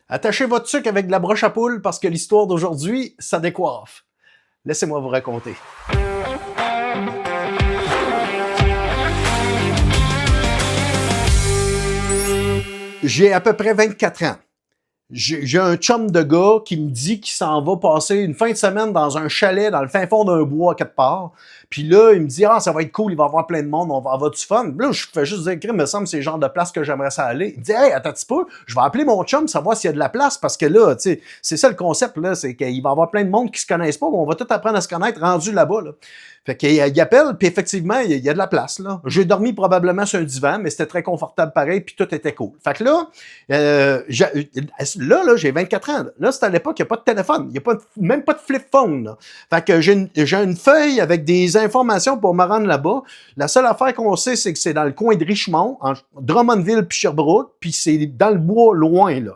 Attachez votre sucre avec de la broche à poule parce que l'histoire d'aujourd'hui, ça décoiffe. Laissez-moi vous raconter. J'ai à peu près 24 ans. J'ai un chum de gars qui me dit qu'il s'en va passer une fin de semaine dans un chalet dans le fin fond d'un bois quelque part. Puis là, il me dit « Ah, ça va être cool, il va y avoir plein de monde, on va avoir du fun. » Là, je fais juste dire « Il me semble que c'est le genre de place que j'aimerais ça aller. » Il me dit « Hey, attends un petit peu, je vais appeler mon chum, savoir s'il y a de la place. » Parce que là, tu sais, c'est ça le concept, là, c'est qu'il va y avoir plein de monde qui se connaissent pas, mais on va tout apprendre à se connaître rendu là-bas, là. Fait qu'il appelle, puis effectivement, il y a de la place, là. J'ai dormi probablement sur un divan, mais c'était très confortable pareil, puis tout était cool. Fait que là, j'ai 24 ans. Là, c'était à l'époque, il n'y a pas de téléphone. Il n'y a même pas de flip phone, là. Fait que j'ai une feuille avec des informations pour me rendre là-bas. La seule affaire qu'on sait, c'est que c'est dans le coin de Richmond, en Drummondville puis Sherbrooke, puis c'est dans le bois loin, là.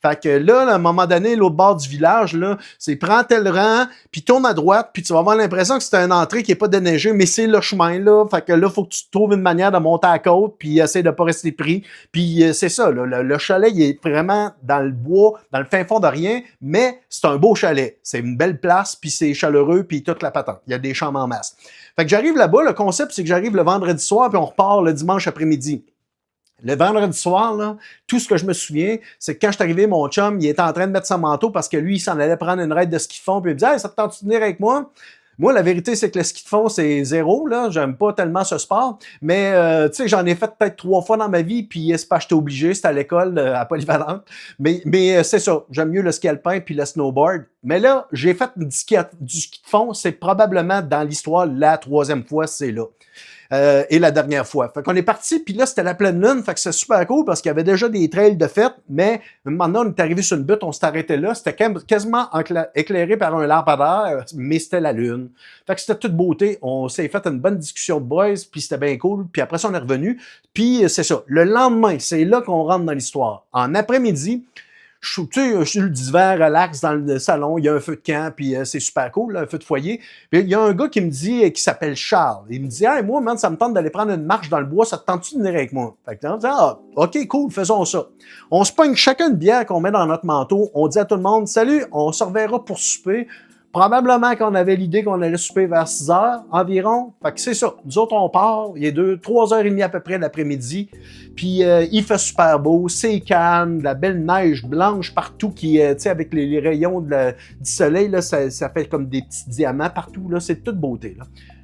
Fait que là, à un moment donné, l'autre bord du village, là, c'est prends tel rang, puis tourne à droite, puis tu vas avoir l'impression que c'est une entrée qui est pas déneigée, mais c'est le chemin, là. Fait que là, faut que tu trouves une manière de monter à la côte, puis essayer de pas rester pris. Puis c'est ça, là, le chalet, il est vraiment dans le bois, dans le fin fond de rien, mais c'est un beau chalet. C'est une belle place, puis c'est chaleureux, puis toute la patente. Il y a des chambres en masse. Fait que j'arrive là-bas, le concept, c'est que j'arrive le vendredi soir, puis on repart le dimanche après-midi. Le vendredi soir, là, tout ce que je me souviens, c'est que quand je suis arrivé, mon chum, il était en train de mettre son manteau parce que lui, il s'en allait prendre une raide de ski de fond, puis il me disait « Hey, ça te tente de venir avec moi? » Moi, la vérité, c'est que le ski de fond, c'est zéro, là. J'aime pas tellement ce sport. Mais, tu sais, j'en ai fait peut-être 3 fois dans ma vie, puis c'est pas j'étais obligé, c'était à l'école, à Polyvalente. Mais c'est ça. J'aime mieux le ski alpin puis le snowboard. Mais là, j'ai fait du ski de fond. C'est probablement, dans l'histoire, la 3e fois, c'est là. Et la dernière fois. Fait qu'on est parti, puis là, c'était la pleine lune, fait que c'est super cool parce qu'il y avait déjà des trails de fête, mais maintenant, on est arrivé sur une butte, on s'est arrêté là, c'était quasiment éclairé par un lampadaire, mais c'était la lune. Fait que c'était toute beauté, on s'est fait une bonne discussion de boys, puis c'était bien cool, puis après ça, on est revenu, puis c'est ça. Le lendemain, c'est là qu'on rentre dans l'histoire. En après-midi, je suis le divan, relax dans le salon, il y a un feu de camp, puis c'est super cool, là, un feu de foyer. Puis il y a un gars qui me dit, qui s'appelle Charles, il me dit « Hey, moi, man, ça me tente d'aller prendre une marche dans le bois, ça te tente-tu de venir avec moi? » Fait que on dit « Ah, ok, cool, faisons ça. » On se pogne chacun une bière qu'on met dans notre manteau, on dit à tout le monde « Salut, on se reverra pour souper. » Probablement qu'on avait l'idée qu'on allait souper vers 6 heures environ. Fait que c'est ça. Nous autres, on part. Il est 3h30 à peu près l'après-midi. Puis il fait super beau, c'est calme, de la belle neige blanche partout qui, tu sais, avec les rayons du soleil, là, ça fait comme des petits diamants partout. Là, c'est de toute beauté. Là.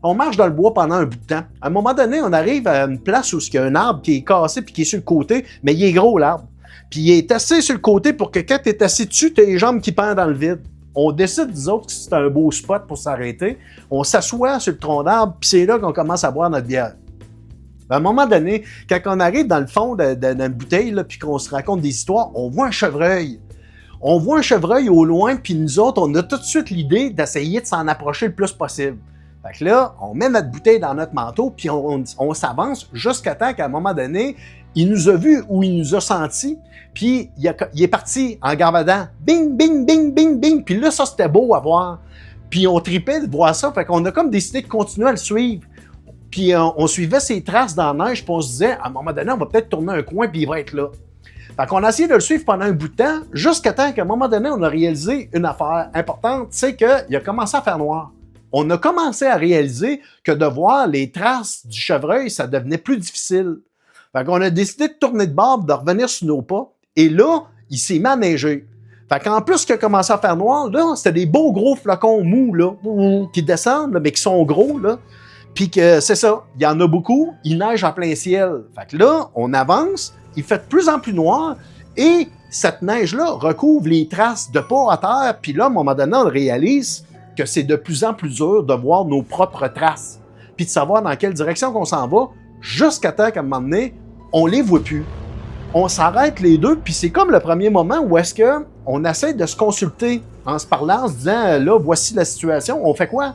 On marche dans le bois pendant un bout de temps. À un moment donné, on arrive à une place où il y a un arbre qui est cassé puis qui est sur le côté, mais il est gros l'arbre. Puis il est assis sur le côté pour que quand tu es assis dessus, tu as les jambes qui pendent dans le vide. On décide, nous autres, que c'est un beau spot pour s'arrêter. On s'assoit sur le tronc d'arbre, puis c'est là qu'on commence à boire notre bière. À un moment donné, quand on arrive dans le fond d'une bouteille, puis qu'on se raconte des histoires, on voit un chevreuil. On voit un chevreuil au loin, puis nous autres, on a tout de suite l'idée d'essayer de s'en approcher le plus possible. Fait que là, on met notre bouteille dans notre manteau, puis on s'avance jusqu'à temps qu'à un moment donné, il nous a vus ou il nous a sentis, puis il est parti en gambadant. Bing, bing, bing, bing, bing. Puis là, ça, c'était beau à voir. Puis on tripait de voir ça, fait qu'on a comme décidé de continuer à le suivre. Puis on suivait ses traces dans la neige, puis on se disait, à un moment donné, on va peut-être tourner un coin, puis il va être là. Fait qu'on a essayé de le suivre pendant un bout de temps, jusqu'à temps qu'à un moment donné, on a réalisé une affaire importante, c'est qu'il a commencé à faire noir. On a commencé à réaliser que de voir les traces du chevreuil, ça devenait plus difficile. Fait qu'on a décidé de tourner de bord, de revenir sur nos pas, et là, il s'est mis à neiger. Fait qu'en plus qu'il a commencé à faire noir, là, c'était des beaux gros flocons mous, là, qui descendent, là, mais qui sont gros, là. Puis que c'est ça, il y en a beaucoup, il neige en plein ciel. Fait que là, on avance, il fait de plus en plus noir, et cette neige-là recouvre les traces de pas à terre, puis là, à un moment donné, on réalise que c'est de plus en plus dur de voir nos propres traces, puis de savoir dans quelle direction qu'on s'en va, jusqu'à temps qu'à un moment donné, on les voit plus. On s'arrête les deux, puis c'est comme le premier moment où est-ce qu'on essaie de se consulter en se parlant, en se disant, là, voici la situation, on fait quoi?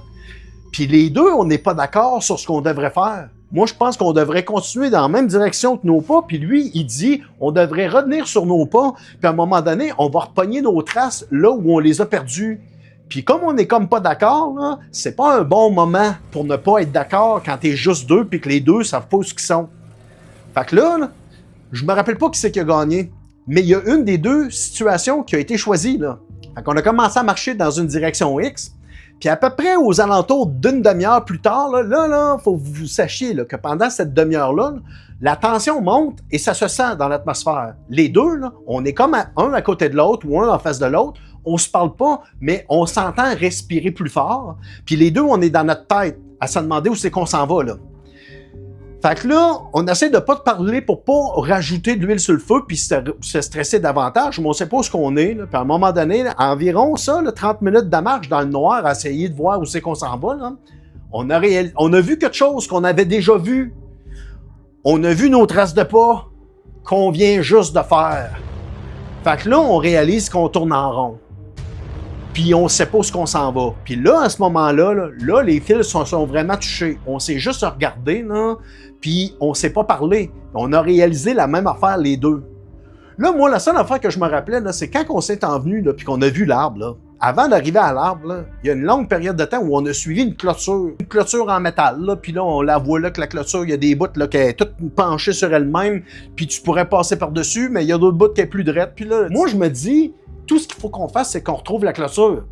Puis les deux, on n'est pas d'accord sur ce qu'on devrait faire. Moi, je pense qu'on devrait continuer dans la même direction que nos pas, puis lui, il dit, on devrait revenir sur nos pas, puis à un moment donné, on va repogner nos traces là où on les a perdues. Puis comme on n'est comme pas d'accord, là, c'est pas un bon moment pour ne pas être d'accord quand t'es juste deux, puis que les deux savent pas où ils sont. Fait que là, je me rappelle pas qui c'est qui a gagné. Mais il y a une des deux situations qui a été choisie, là. Fait qu'on a commencé à marcher dans une direction X, puis à peu près aux alentours d'une demi-heure plus tard, là, faut que vous sachiez là, que pendant cette demi-heure-là, la tension monte et ça se sent dans l'atmosphère. Les deux, là, on est comme un à côté de l'autre ou un en face de l'autre, on se parle pas, mais on s'entend respirer plus fort, puis les deux, on est dans notre tête à se demander où c'est qu'on s'en va, là. Fait que là, on essaie de pas te parler pour pas rajouter de l'huile sur le feu puis se stresser davantage, mais on sait pas où ce qu'on est. Là. Puis à un moment donné, là, environ ça, là, 30 minutes de marche dans le noir à essayer de voir où c'est qu'on s'en va, là, on a vu quelque chose qu'on avait déjà vu. On a vu nos traces de pas qu'on vient juste de faire. Fait que là, on réalise qu'on tourne en rond. Puis on sait pas où qu'on s'en va. Puis là, à ce moment-là, là, les fils sont vraiment touchés. On s'est juste regardé, là, puis on s'est pas parlé. On a réalisé la même affaire, les deux. Là, moi, la seule affaire que je me rappelais, là, c'est quand on s'est envenu, là, puis qu'on a vu l'arbre, là. Avant d'arriver à l'arbre, là, il y a une longue période de temps où on a suivi une clôture en métal, là, puis là, on la voit là que la clôture, il y a des bouts là, qui est toute penchée sur elle-même, puis tu pourrais passer par-dessus, mais il y a d'autres bouts qui est plus droite. Puis là, moi, je me dis, tout ce qu'il faut qu'on fasse, c'est qu'on retrouve la clôture.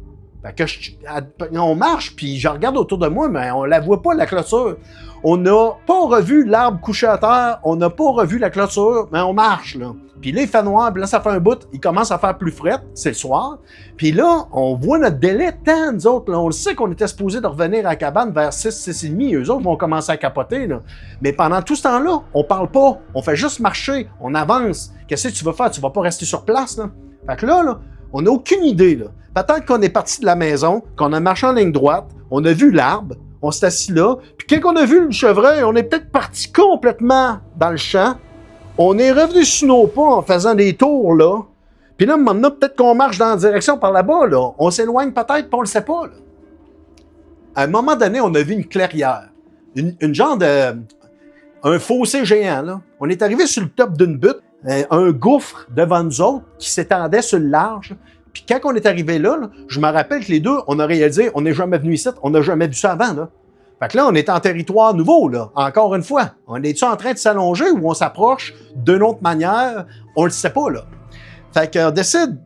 Fait que on marche, puis je regarde autour de moi, mais on la voit pas, la clôture. On n'a pas revu l'arbre couché à terre, on n'a pas revu la clôture, mais on marche, là. Puis là, il fait noir, puis là, ça fait un bout, il commence à faire plus fret, c'est le soir. Puis là, on voit notre délai de temps, nous autres, là. On le sait qu'on était supposé de revenir à la cabane vers 6, 6h30, eux autres vont commencer à capoter, là. Mais pendant tout ce temps-là, on parle pas, on fait juste marcher, on avance. Qu'est-ce que tu vas faire? Tu vas pas rester sur place, là. Fait que là, on n'a aucune idée, là. Peut-être qu'on est parti de la maison, qu'on a marché en ligne droite, on a vu l'arbre, on s'est assis là, puis quand on a vu le chevreuil, on est peut-être parti complètement dans le champ, on est revenu sur nos pas en faisant des tours, là, puis là, maintenant, peut-être qu'on marche dans la direction par là-bas, là. On s'éloigne peut-être, puis on le sait pas, là. À un moment donné, on a vu une clairière, une genre de... un fossé géant, là. On est arrivé sur le top d'une butte, un gouffre devant nous autres qui s'étendait sur le large. Puis quand on est arrivé là, je me rappelle que les deux, on a réalisé, on n'est jamais venu ici, on n'a jamais vu ça avant, là. Fait que là, on est en territoire nouveau, là, encore une fois. On est-tu en train de s'allonger ou on s'approche d'une autre manière? On le sait pas, là. Fait qu'on décide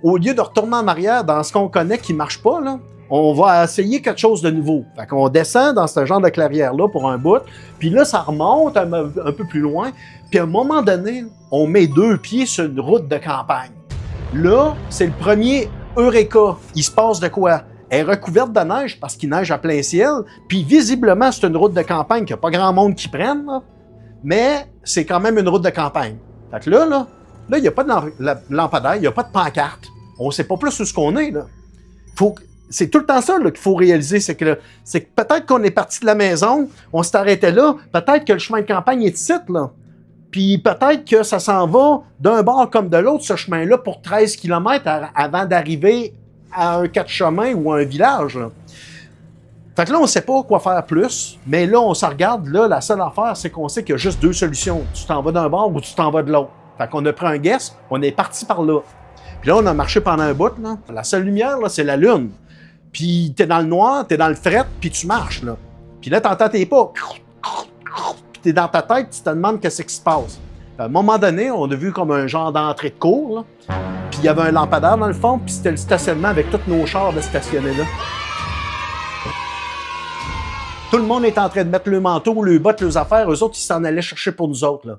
au lieu de retourner en arrière dans ce qu'on connaît qui marche pas, là, on va essayer quelque chose de nouveau. Fait qu'on descend dans ce genre de clairière-là pour un bout, puis là, ça remonte un peu plus loin, puis à un moment donné, on met 2 pieds sur une route de campagne. Là, c'est le premier Eureka. Il se passe de quoi? Elle est recouverte de neige parce qu'il neige à plein ciel, puis visiblement, c'est une route de campagne qu'il n'y a pas grand monde qui prenne, là, mais c'est quand même une route de campagne. Fait que là, il n'y a pas de lampadaire, il n'y a pas de pancarte. On ne sait pas plus où ce qu'on est, là. C'est tout le temps ça là, qu'il faut réaliser, c'est que peut-être qu'on est parti de la maison, on s'est arrêté là, peut-être que le chemin de campagne est ici, là. Puis peut-être que ça s'en va d'un bord comme de l'autre, ce chemin-là, pour 13 km avant d'arriver à un 4 chemins ou à un village, là. Fait que là, on ne sait pas quoi faire plus, mais là, on se regarde, là, la seule affaire, c'est qu'on sait qu'il y a juste 2 solutions. Tu t'en vas d'un bord ou tu t'en vas de l'autre. Fait qu'on a pris un guess, on est parti par là. Puis là, on a marché pendant un bout, là. La seule lumière, là, c'est la lune. Puis t'es dans le noir, t'es dans le fret, puis tu marches, là. Puis là, t'entends tes pas. Puis t'es dans ta tête, tu te demandes qu'est-ce qui se passe. À un moment donné, on a vu comme un genre d'entrée de cour, là. Puis il y avait un lampadaire dans le fond, puis c'était le stationnement avec tous nos chars de stationnés là. Tout le monde est en train de mettre le manteau, le bottes, leurs affaires. Eux autres, ils s'en allaient chercher pour nous autres, là.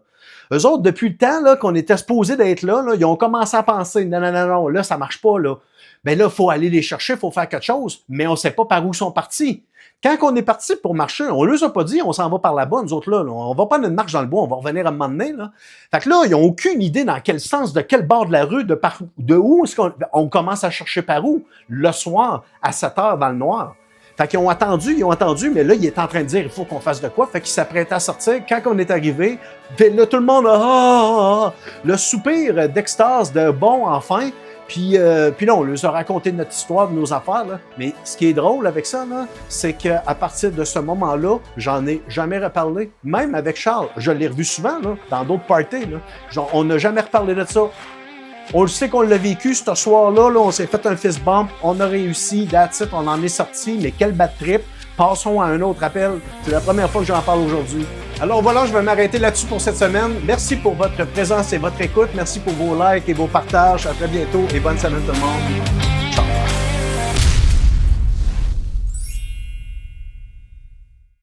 Eux autres, depuis le temps là, qu'on était supposés d'être là, ils ont commencé à penser, non, là, ça marche pas, là. Ben là, il faut aller les chercher, il faut faire quelque chose, mais on ne sait pas par où ils sont partis. Quand on est parti pour marcher, on ne leur a pas dit, on s'en va par là-bas, nous autres là. On va pas une marche dans le bois, on va revenir à un moment donné, là. Fait que là, ils n'ont aucune idée dans quel sens, de quel bord de la rue, de où est-ce qu'on commence à chercher par où, le soir, à 7 heures dans le noir. Fait qu'ils ont attendu, mais là, il est en train de dire, il faut qu'on fasse de quoi. Fait qu'il s'apprêtait à sortir. Quand on est arrivé, là, tout le monde a le soupir d'extase, de bon, enfin. Puis là, on leur a raconté notre histoire, de nos affaires, là. Mais ce qui est drôle avec ça, là, c'est qu'à partir de ce moment-là, j'en ai jamais reparlé. Même avec Charles, je l'ai revu souvent, là, dans d'autres parties, là. Genre, on n'a jamais reparlé de ça. On le sait qu'on l'a vécu ce soir-là, là, on s'est fait un fist bump, on a réussi, that's it, on en est sorti, mais quel bad trip. Passons à un autre appel. C'est la première fois que j'en parle aujourd'hui. Alors voilà, je vais m'arrêter là-dessus pour cette semaine. Merci pour votre présence et votre écoute. Merci pour vos likes et vos partages. À très bientôt et bonne semaine tout le monde. Ciao.